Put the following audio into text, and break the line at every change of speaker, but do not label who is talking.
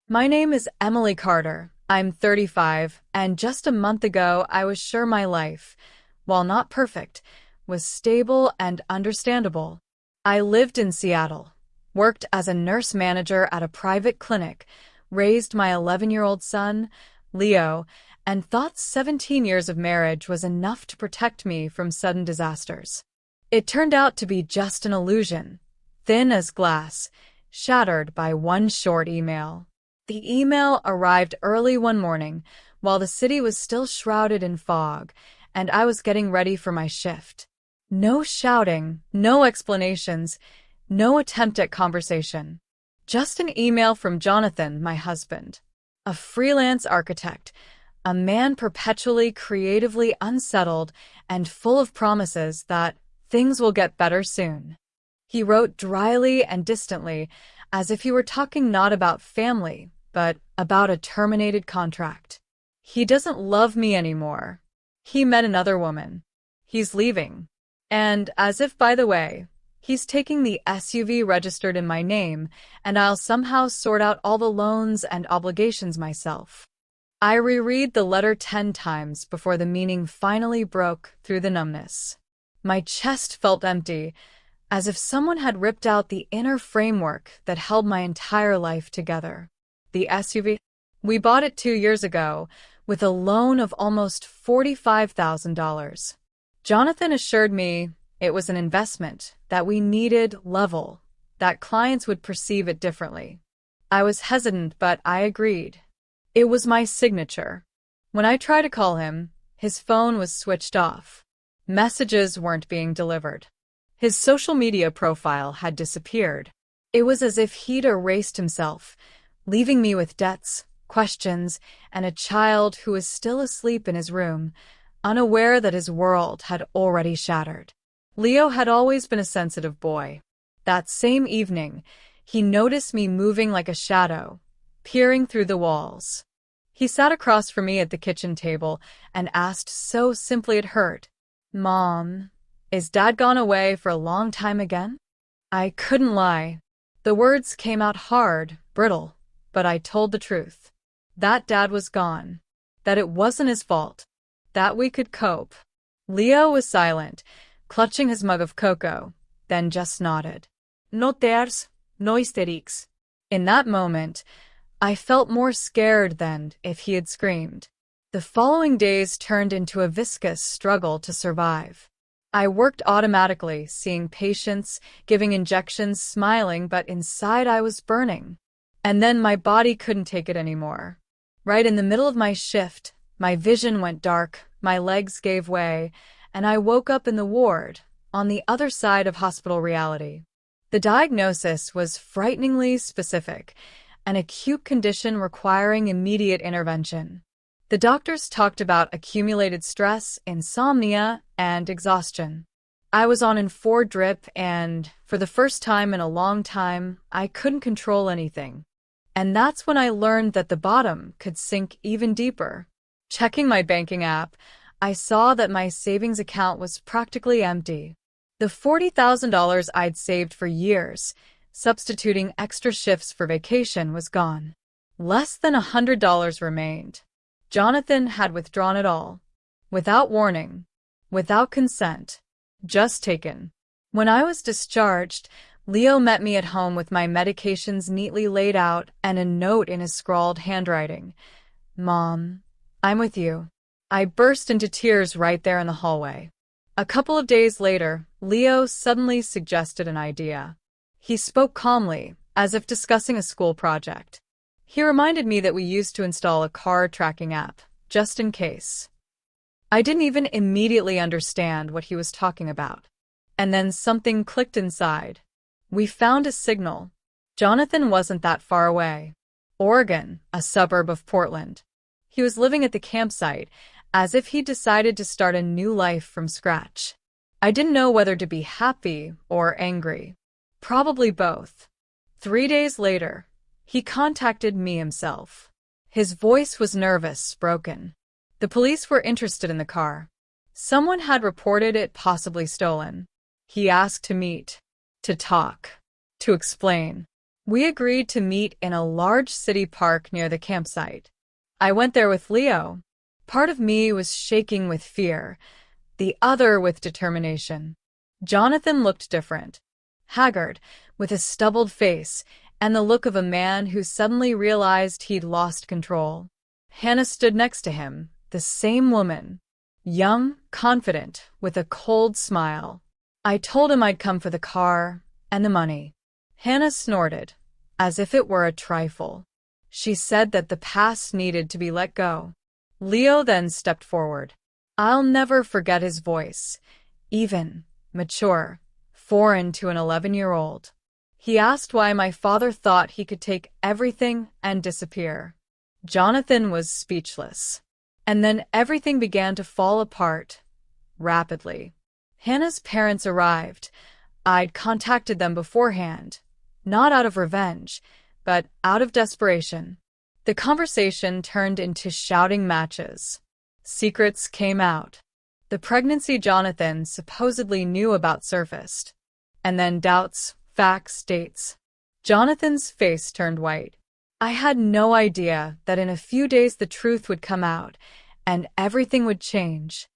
My name is Emily Carter. I'm 35, and just a month ago I was sure my life, while not perfect, was stable and understandable. I lived in Seattle, worked as a nurse manager at a private clinic, raised my 11-year-old son, Leo, and thought 17 years of marriage was enough to protect me from sudden disasters. It turned out to be just an illusion, thin as glass, shattered by one short email. The email arrived early one morning, while the city was still shrouded in fog, and I was getting ready for my shift. No shouting, no explanations, no attempt at conversation. Just an email from Jonathan, my husband. A freelance architect, a man perpetually creatively unsettled and full of promises that things will get better soon. He wrote dryly and distantly, as if he were talking not about family, but about a terminated contract. He doesn't love me anymore. He met another woman. He's leaving. And, as if by the way, he's taking the SUV registered in my name, and I'll somehow sort out all the loans and obligations myself. I reread the letter 10 times before the meaning finally broke through the numbness. My chest felt empty, as if someone had ripped out the inner framework that held my entire life together. The SUV? We bought it 2 years ago, with a loan of almost $45,000. Jonathan assured me it was an investment, that we needed level, that clients would perceive it differently. I was hesitant, but I agreed. It was my signature. When I tried to call him, his phone was switched off. Messages weren't being delivered. His social media profile had disappeared. It was as if he'd erased himself, leaving me with debts, questions, and a child who was still asleep in his room, unaware that his world had already shattered. Leo had always been a sensitive boy. That same evening, he noticed me moving like a shadow, peering through the walls. He sat across from me at the kitchen table and asked so simply it hurt, "Mom, is Dad gone away for a long time again?" I couldn't lie. The words came out hard, brittle, but I told the truth. That Dad was gone. That it wasn't his fault. That we could cope. Leo was silent, clutching his mug of cocoa, then just nodded. No tears, no hysteriques. In that moment, I felt more scared than if he had screamed. The following days turned into a viscous struggle to survive. I worked automatically, seeing patients, giving injections, smiling, but inside I was burning. And then my body couldn't take it anymore. Right in the middle of my shift, my vision went dark, my legs gave way, and I woke up in the ward, on the other side of hospital reality. The diagnosis was frighteningly specific, an acute condition requiring immediate intervention. The doctors talked about accumulated stress, insomnia, and exhaustion. I was on an 4-drip and, for the first time in a long time, I couldn't control anything. And that's when I learned that the bottom could sink even deeper. Checking my banking app, I saw that my savings account was practically empty. The $40,000 I'd saved for years, substituting extra shifts for vacation, was gone. Less than $100 remained. Jonathan had withdrawn it all. Without warning. Without consent. Just taken. When I was discharged, Leo met me at home with my medications neatly laid out and a note in his scrawled handwriting. "Mom, I'm with you." I burst into tears right there in the hallway. A couple of days later, Leo suddenly suggested an idea. He spoke calmly, as if discussing a school project. He reminded me that we used to install a car tracking app, just in case. I didn't even immediately understand what he was talking about. And then something clicked inside. We found a signal. Jonathan wasn't that far away. Oregon, a suburb of Portland. He was living at the campsite, as if he'd decided to start a new life from scratch. I didn't know whether to be happy or angry. Probably both. 3 days later, he contacted me himself. His voice was nervous, broken. The police were interested in the car. Someone had reported it possibly stolen. He asked to meet, to talk, to explain. We agreed to meet in a large city park near the campsite. I went there with Leo. Part of me was shaking with fear, the other with determination. Jonathan looked different. Haggard, with a stubbled face, and the look of a man who suddenly realized he'd lost control. Hannah stood next to him, the same woman. Young, confident, with a cold smile. I told him I'd come for the car and the money. Hannah snorted, as if it were a trifle. She said that the past needed to be let go. Leo then stepped forward. I'll never forget his voice, even, mature, foreign to an 11-year-old. He asked why my father thought he could take everything and disappear. Jonathan was speechless. And then everything began to fall apart, rapidly. Hannah's parents arrived. I'd contacted them beforehand, not out of revenge, but out of desperation. The conversation turned into shouting matches. Secrets came out. The pregnancy Jonathan supposedly knew about surfaced. And then doubts, facts, dates. Jonathan's face turned white. I had no idea that in a few days the truth would come out, and everything would change.